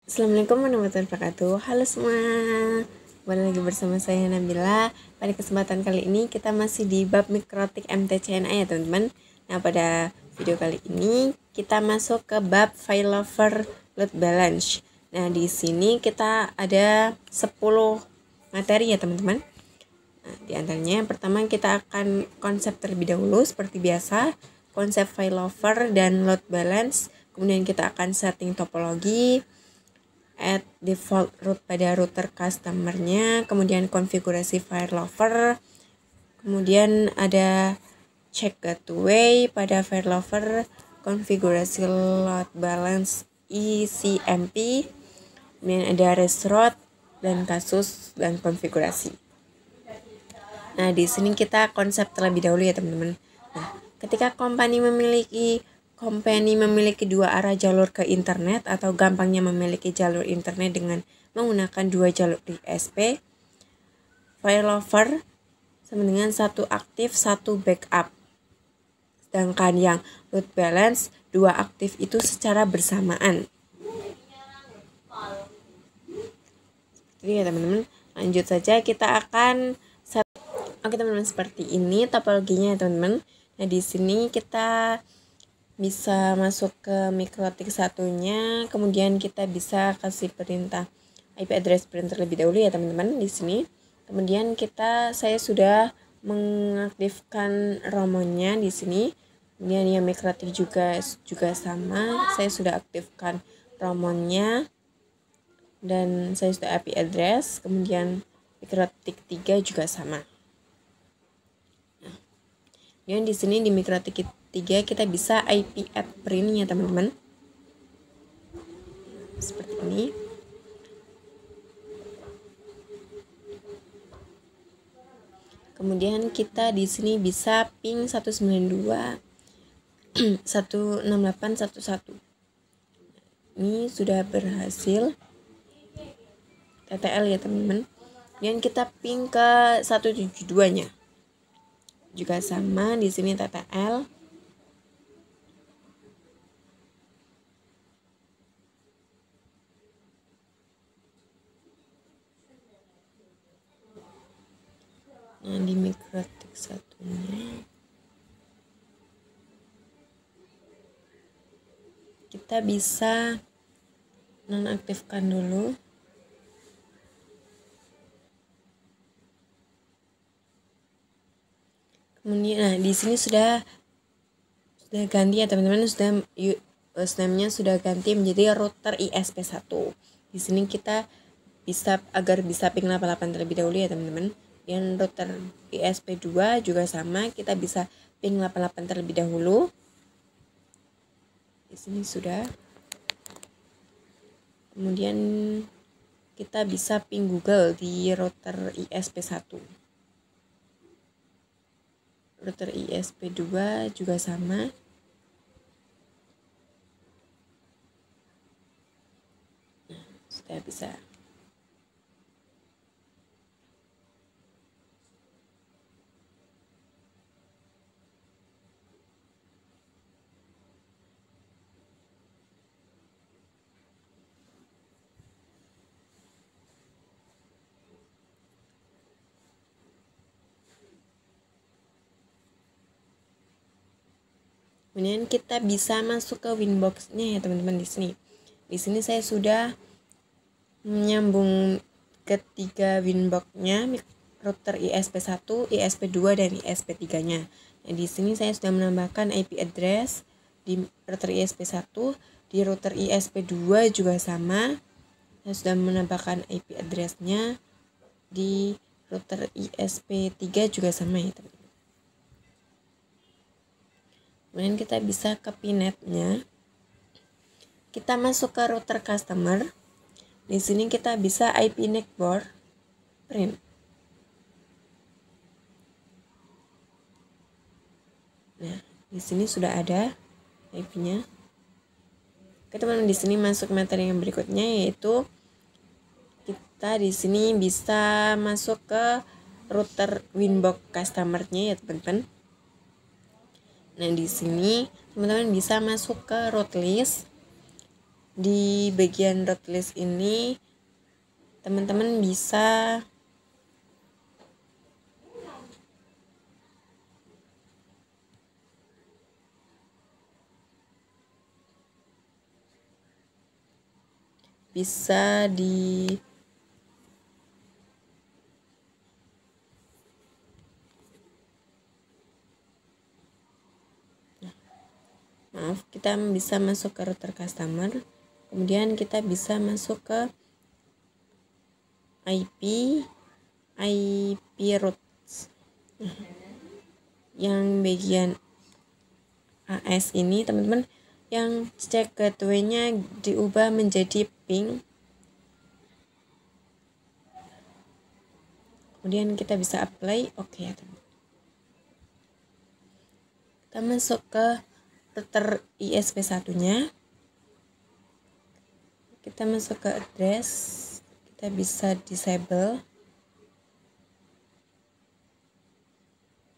Assalamualaikum warahmatullahi wabarakatuh. Halo semua, kembali lagi bersama saya Nabila. Pada kesempatan kali ini kita masih di bab mikrotik MTCNA ya teman-teman. Nah, pada video kali ini kita masuk ke bab failover load balance. Nah, di sini kita ada 10 materi ya teman-teman. Nah, di antaranya yang pertama kita akan konsep terlebih dahulu seperti biasa, konsep failover dan load balance. Kemudian kita akan setting topologi, add default route pada router customernya, kemudian konfigurasi failover, kemudian ada check gateway pada failover, konfigurasi load balance ECMP, kemudian ada rest route dan kasus dan konfigurasi. Nah, di sini kita konsep terlebih dahulu ya teman-teman. Nah, ketika company memiliki dua arah jalur ke internet atau gampangnya memiliki jalur internet dengan menggunakan dua jalur ISP, failover sama dengan satu aktif, satu backup. Sedangkan yang load balance, dua aktif itu secara bersamaan. Jadi ya teman-teman, lanjut saja kita akan Oke teman-teman, seperti ini topologinya ya teman-teman. Nah, di sini kita bisa masuk ke mikrotik satunya, kemudian kita bisa kasih perintah IP address printer terlebih dahulu ya teman-teman di sini. Kemudian saya sudah mengaktifkan romonnya di sini. Kemudian yang mikrotik juga sama, saya sudah aktifkan romonnya dan saya sudah IP address. Kemudian mikrotik 3 juga sama. Kemudian di sini di mikrotik 3 kita bisa IP add print ya teman-teman. Seperti ini. Kemudian kita di sini bisa ping 192 16811. Ini sudah berhasil TTL ya teman-teman. Kemudian kita ping ke 172-nya. Juga sama di sini TTL. Nah, di mikrotik satunya kita bisa nonaktifkan dulu. Kemudian nah di sini sudah ganti ya teman-teman, username-nya sudah ganti menjadi router ISP1. Di sini kita agar bisa ping 88 terlebih dahulu ya teman-teman. Dan router ISP2 juga sama, kita bisa ping 88 terlebih dahulu. Di sini sudah. Kemudian kita bisa ping Google di router ISP1. Router ISP2 juga sama. Nah, sudah bisa. Kemudian kita bisa masuk ke Winbox-nya ya teman-teman di sini. Di sini saya sudah menyambung ketiga Winbox-nya, router ISP1, ISP2 dan ISP3-nya. Nah, di sini saya sudah menambahkan IP address di router ISP1, di router ISP2 juga sama. Saya sudah menambahkan IP address-nya di router ISP3 juga sama ya teman-teman. Kemudian kita bisa ke pinetnya. Kita masuk ke router customer. Di sini kita bisa IP network print. Nah, di sini sudah ada IP-nya. Oke teman-teman, di sini masuk materi yang berikutnya, yaitu kita di sini bisa masuk ke router Winbox customer-nya ya teman-teman. Nah, di sini teman-teman bisa masuk ke root list. Di bagian root list ini teman-teman bisa di kita bisa masuk ke router customer, kemudian kita bisa masuk ke IP routes. Yang bagian AS ini teman-teman, yang cek gateway-nya diubah menjadi ping, kemudian kita bisa apply oke ya teman. Kita masuk ke router ISP1 nya, kita masuk ke address, kita bisa disable.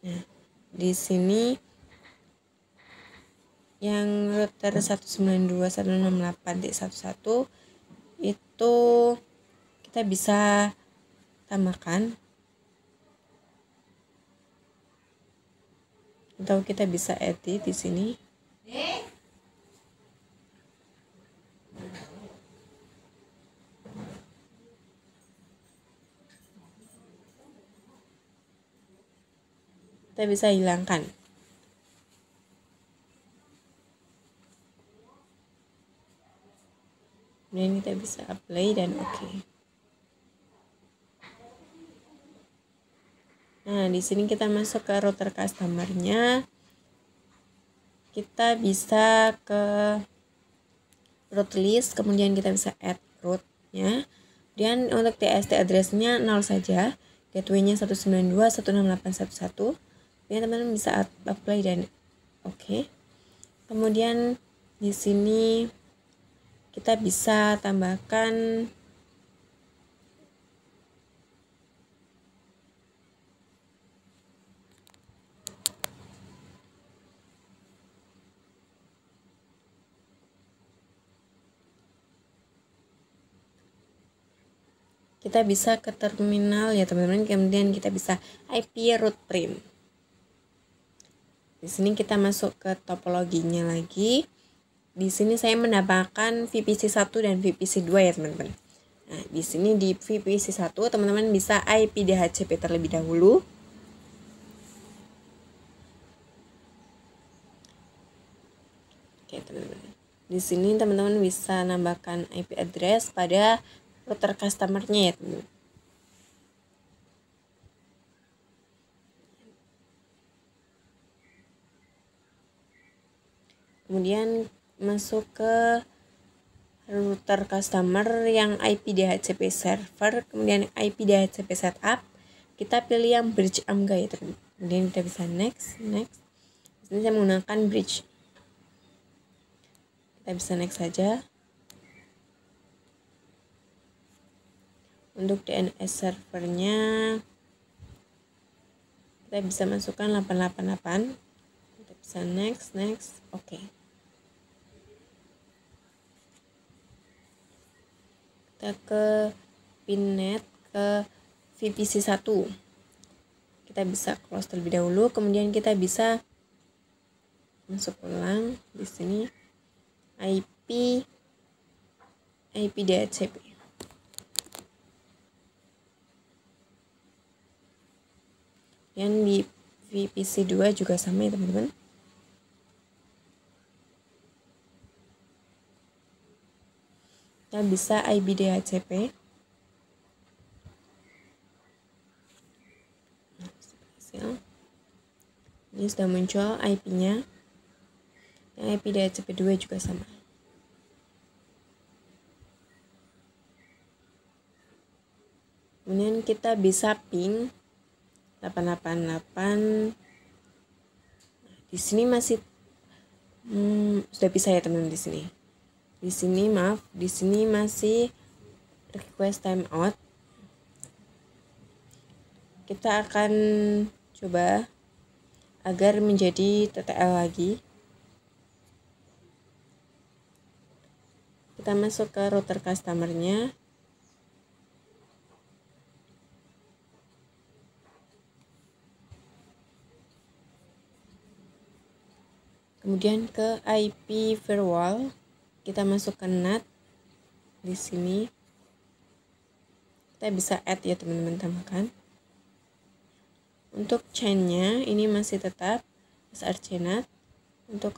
Nah, di sini yang router 192.168.11 itu kita bisa tambahkan atau kita bisa edit di sini. Kita bisa hilangkan. Kemudian kita bisa apply dan oke. Nah, di sini kita masuk ke router customer-nya. Kita bisa ke root list, kemudian kita bisa add root-nya. Dan untuk TST address-nya 0 saja. Gateway-nya 192.168.11. Ya, teman-teman bisa apply dan oke. Kemudian di sini kita bisa tambahkan kita bisa ke terminal ya teman-teman, kemudian kita bisa IP route prim. Di sini kita masuk ke topologinya lagi. Di sini saya menambahkan VPC 1 dan VPC 2 ya teman-teman. Nah, di sini di VPC 1 teman-teman bisa IP DHCP terlebih dahulu. Oke, teman-teman. Di sini teman-teman bisa nambahkan IP address pada router customer-nya ya, teman-teman. Kemudian masuk ke router customer yang IP DHCP server, kemudian IP DHCP setup. Kita pilih yang bridge AMGA ya teman-teman. Kemudian kita bisa next. Di sini saya menggunakan bridge. Kita bisa next saja. Untuk DNS servernya kita bisa masukkan 888. Kita bisa next, oke. Kita ke pinnet ke VPC 1. Kita bisa close terlebih dahulu, kemudian kita bisa masuk ulang di sini IP DHCP. Yang di VPC 2 juga sama ya teman-teman. Kita bisa IP DHCP. Ini sudah muncul IP-nya. Yang IP DHCP 2 juga sama. Kemudian kita bisa ping 888. Di sini masih sudah bisa ya teman-teman di sini. Di sini masih request timeout. Kita akan coba agar menjadi TTL lagi. Kita masuk ke router customer-nya. Kemudian ke IP firewall, kita masuk ke NAT. Di sini kita bisa add ya teman-teman, tambahkan. Untuk chain-nya ini masih tetap srcNAT. Untuk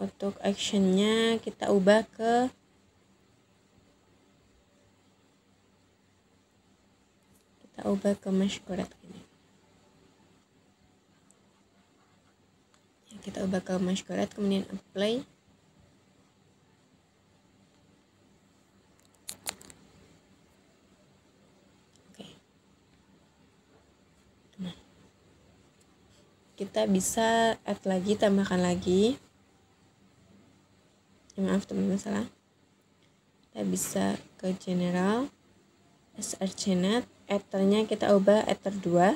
untuk action-nya kita ubah ke masquerade ini. Kita ubah ke masquerade, kemudian apply. Oke. Nah, kita bisa add lagi, tambahkan lagi. Maaf teman-teman, salah. Kita bisa ke general, srcNAT, ethernya kita ubah ether 2.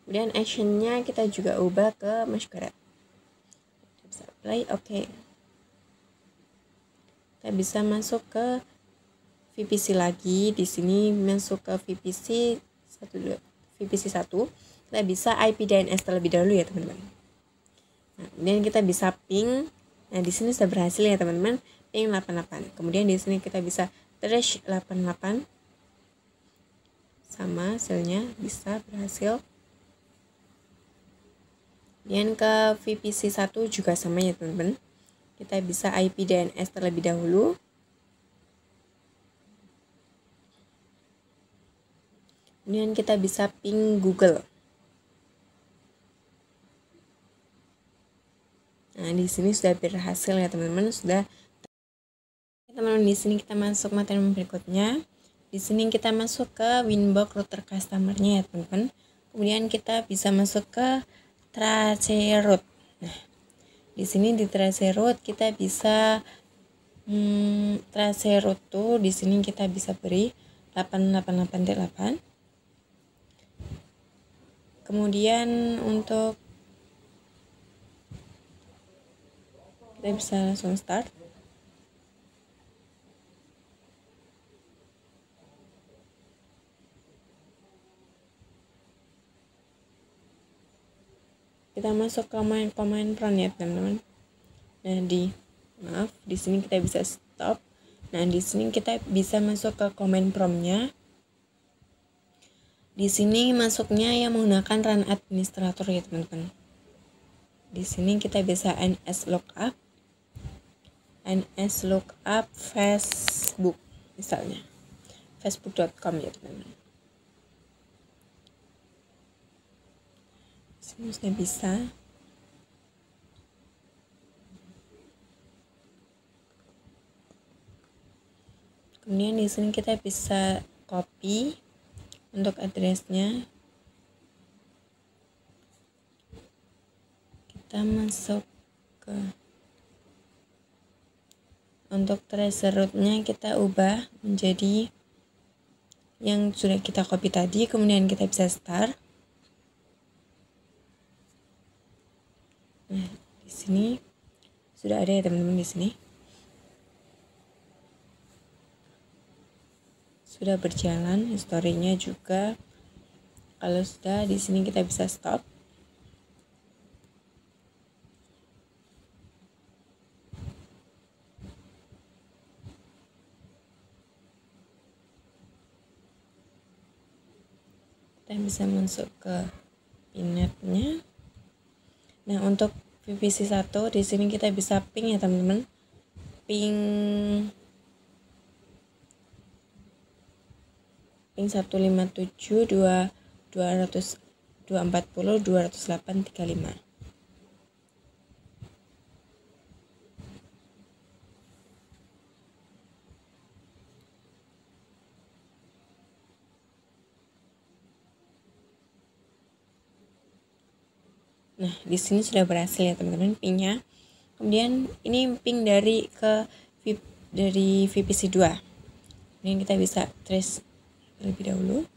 Kemudian actionnya kita juga ubah ke masquerade. Kita bisa apply, oke. Kita bisa masuk ke VPC lagi. Di sini masuk ke VPC 1. Kita bisa IP DNS terlebih dahulu ya teman-teman. Nah, kemudian kita bisa ping. Nah, di sini sudah berhasil ya teman-teman, ping 88. Kemudian di sini kita bisa trash 88. Sama hasilnya bisa berhasil. Kemudian ke VPC 1 juga sama ya teman-teman. Kita bisa IP DNS terlebih dahulu. Kemudian kita bisa ping Google. Nah, di sini sudah berhasil ya teman-teman, sudah. Teman-teman, di sini kita masuk materi berikutnya. Di sini kita masuk ke Winbox router customer-nya ya teman-teman. Kemudian kita bisa masuk ke traceroute. Nah, di sini di traceroute kita bisa traceroute tuh di sini kita bisa beri 888.8. Kemudian untuk kita bisa langsung start. Kita masuk ke command prompt ya teman-teman. Nah, di sini kita bisa stop. Nah, di sini kita bisa masuk ke command prompt-nya. Di sini masuknya yang menggunakan run administrator ya teman-teman. Di sini kita bisa nslookup Facebook misalnya, facebook.com ya teman-teman. Sini sudah bisa. Kemudian di sini kita bisa copy untuk addressnya. Kita masuk ke untuk traceroute-nya kita ubah menjadi yang sudah kita copy tadi. Kemudian kita bisa start. Nah, di sini sudah ada ya teman-teman, di sini sudah berjalan historinya juga. Kalau sudah, di sini kita bisa stop. Kita bisa masuk ke pinetnya. Nah, untuk VPC 1 di sini kita bisa ping ya teman-teman. Ping 157.240.208.35. Nah, di sini sudah berhasil ya teman-teman pingnya. Kemudian ini ping dari VPC 2. Ini kita bisa trace terlebih dahulu.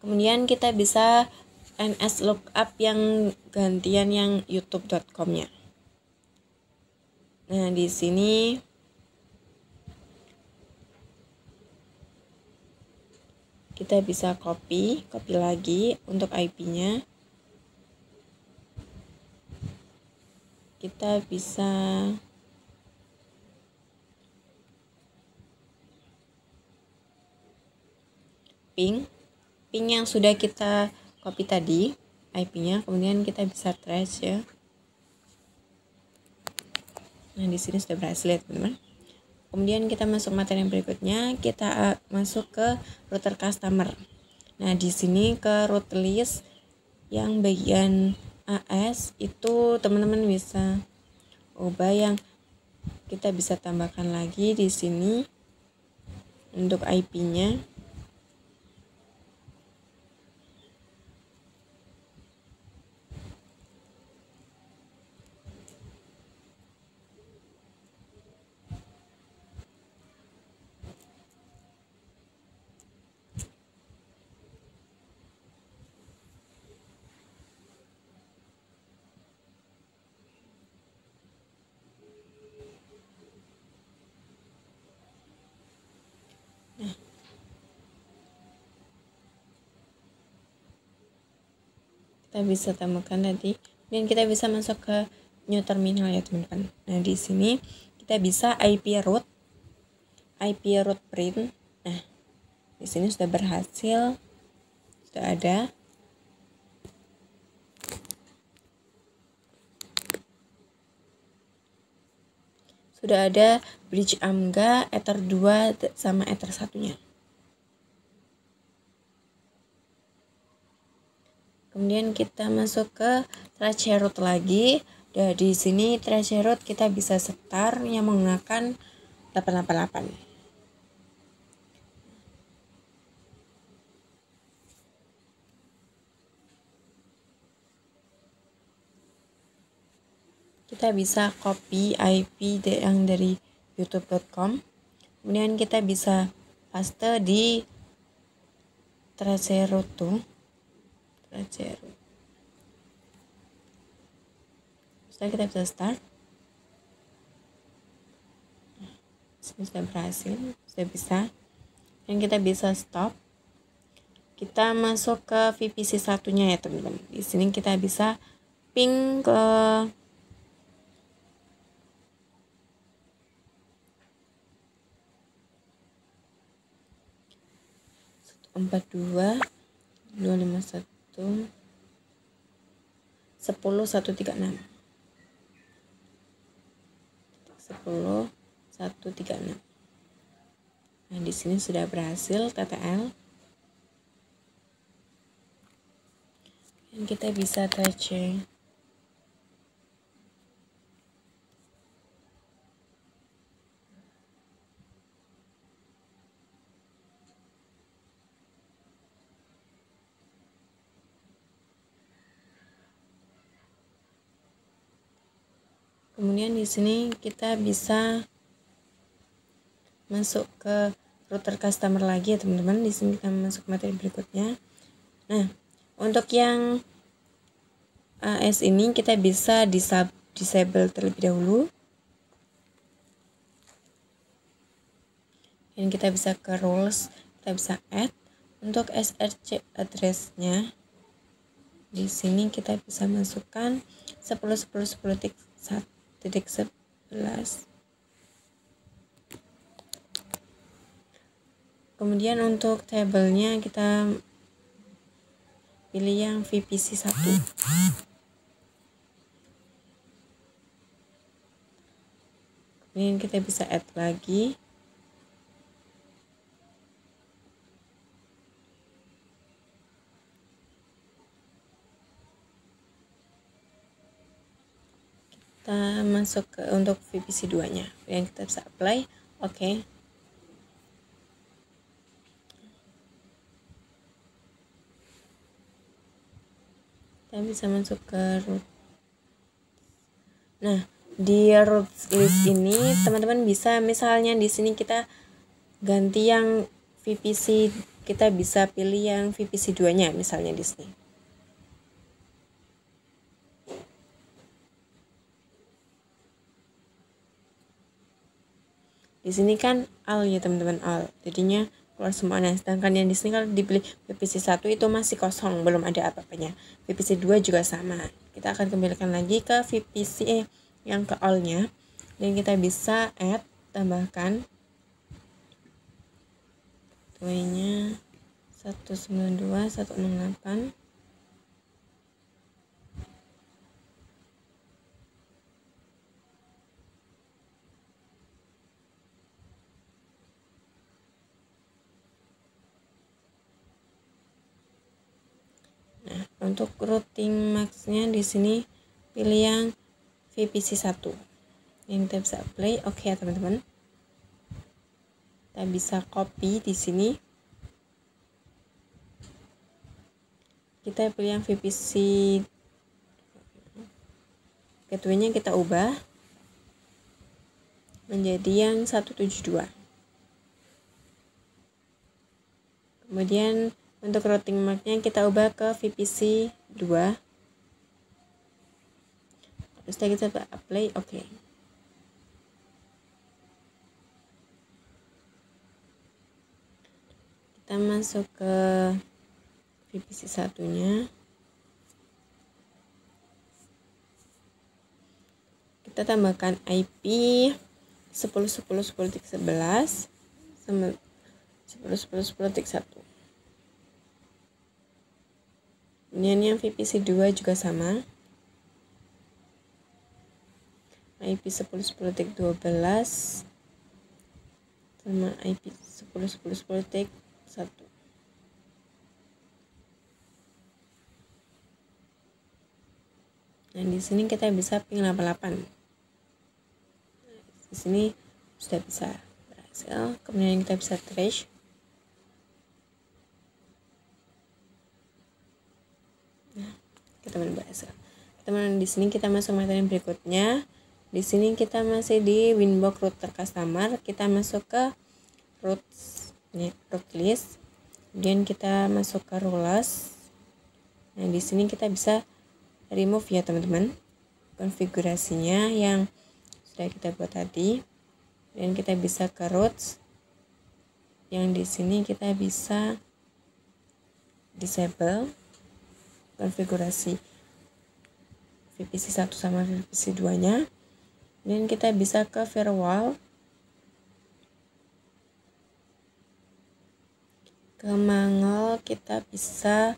Kemudian kita bisa ns lookup yang gantian yang youtube.com-nya. Nah, di sini kita bisa copy lagi untuk IP-nya. Kita bisa ping yang sudah kita copy tadi IP-nya, kemudian kita bisa trace ya. Nah, di sini sudah berhasil ya, teman-teman. Kemudian kita masuk materi yang berikutnya, kita masuk ke router customer. Nah, di sini ke route list yang bagian AS itu teman-teman bisa ubah, yang kita bisa tambahkan lagi di sini untuk IP-nya. Kita bisa tambahkan tadi, dan kita bisa masuk ke new terminal ya, teman-teman. Nah, di sini kita bisa IP route print. Nah, di sini sudah berhasil, sudah ada. Sudah ada bridge AMGA, Ether 2 sama Ether 1-nya. Kemudian kita masuk ke trace route lagi. Dan di sini trace route kita bisa setar yang menggunakan 888. Kita bisa copy IP yang dari youtube.com. Kemudian kita bisa paste di trace route tuh. Setelah kita bisa start. Ini sudah berhasil, sudah bisa. Dan kita bisa stop. Kita masuk ke VPC 1-nya ya, teman-teman. Di sini kita bisa ping ke 141.251.10.136. Nah, di sini sudah berhasil TTL. Dan kita bisa trace. Kemudian di sini kita bisa masuk ke router customer lagi ya, teman-teman. Di sini kita masuk materi berikutnya. Nah, untuk yang AS ini kita bisa disable terlebih dahulu. Dan kita bisa ke rules, kita bisa add untuk SRC address-nya. Di sini kita bisa masukkan 10.10.10.11. Kemudian untuk tabelnya kita pilih yang VPC 1. Kemudian kita bisa add lagi. Kita masuk ke untuk VPC 2-nya. Kemudian kita bisa apply. Oke. Kita bisa masuk ke root. Nah, di root list ini teman-teman bisa, misalnya di sini kita ganti yang VPC kita bisa pilih yang VPC 2-nya misalnya di sini. Di sini kan all ya teman-teman, all. Jadinya keluar semua. Nah, sedangkan yang di sini kalau dipilih VPC 1 itu masih kosong, belum ada apa-apanya. VPC 2 juga sama. Kita akan kembalikan lagi ke VPC yang ke all-nya. Dan kita bisa add, tambahkan gateway-nya 192.168. Nah, untuk routing max-nya di sini pilih yang VPC 1. Yang kita bisa play, oke ya teman-teman. Kita bisa copy di sini. Kita pilih yang VPC, gateway-nya kita ubah menjadi yang 172. Kemudian untuk routing mark-nya kita ubah ke VPC 2. Terus kita apply, oke. Kita masuk ke VPC 1-nya. Kita tambahkan IP 10.10.10.11 sama 10.10.10.1. Kemudian yang VPC 2 juga sama. IP 10.10.12 sama IP 10.10.10.1. Nah, di sini kita bisa ping 88. Di sini sudah bisa berhasil. Kemudian kita bisa trace. Nah, kita berhasil. Teman-teman, di sini kita masuk materi berikutnya. Di sini kita masih di Winbox router customer. Kita masuk ke root list. Kemudian kita masuk ke rules. Nah, di sini kita bisa remove ya teman-teman konfigurasinya yang sudah kita buat tadi. Dan kita bisa ke routes. Yang di sini kita bisa disable konfigurasi VPC 1 sama VPC 2-nya. Dan kita bisa ke firewall, ke mangle kita bisa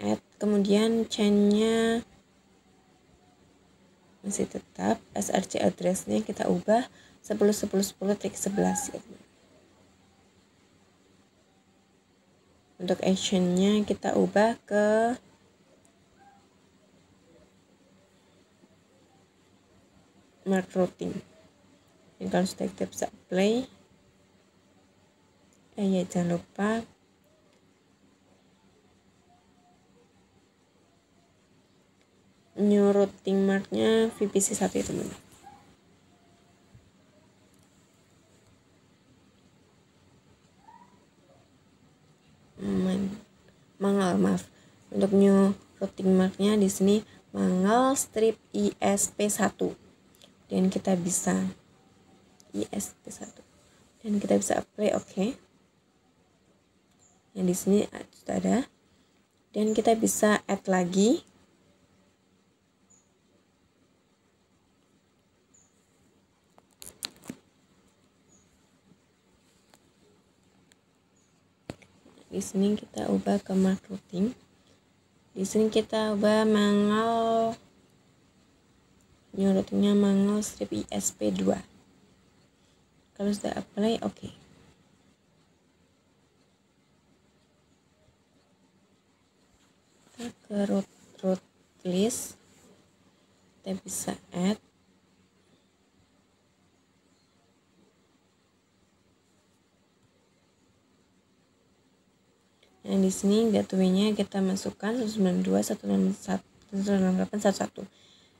add, kemudian chain-nya masih tetap, SRC address-nya kita ubah 10.10.10.11 ya. Untuk action-nya kita ubah ke mark routing. Dan kalau sudah kita bisa play, ya jangan lupa new routing marknya VPC 1 ya teman. Mangal, maaf. Untuk new routing marknya di sini mangal strip ISP1. Dan kita bisa ISP1. Dan kita bisa apply, oke. Yang di sini sudah ada. Dan kita bisa add lagi. Di sini kita ubah ke mark routing. Di sini kita ubah mangal, new routingnya mangal strip ISP2. Kalau sudah apply, oke. Kita ke root list, kita bisa add. Yang di sini gateway-nya kita masukkan 192.168.1.1.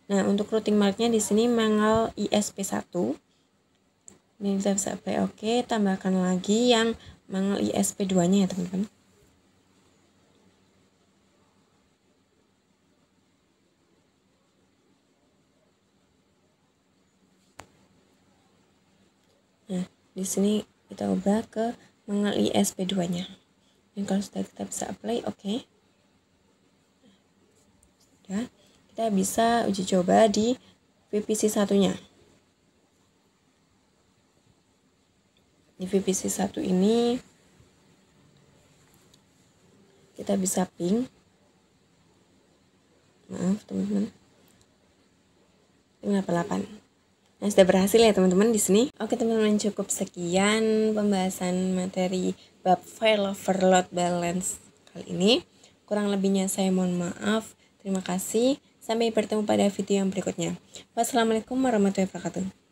Nah, untuk routing mark-nya di sini mangal ISP1. Ini kita bisa apply, oke. Tambahkan lagi yang mangel ISP2-nya ya teman-teman. Nah, di sini kita ubah ke mangel ISP2-nya. Dan kalau sudah kita bisa apply, oke. Sudah, kita bisa uji coba di VPC 1-nya. Di VPC 1 ini kita bisa ping. Maaf teman-teman. 588. Nah, sudah berhasil ya teman-teman di sini. Oke teman-teman, cukup sekian pembahasan materi bab file overload balance kali ini. Kurang lebihnya saya mohon maaf. Terima kasih. Sampai bertemu pada video yang berikutnya. Wassalamualaikum warahmatullahi wabarakatuh.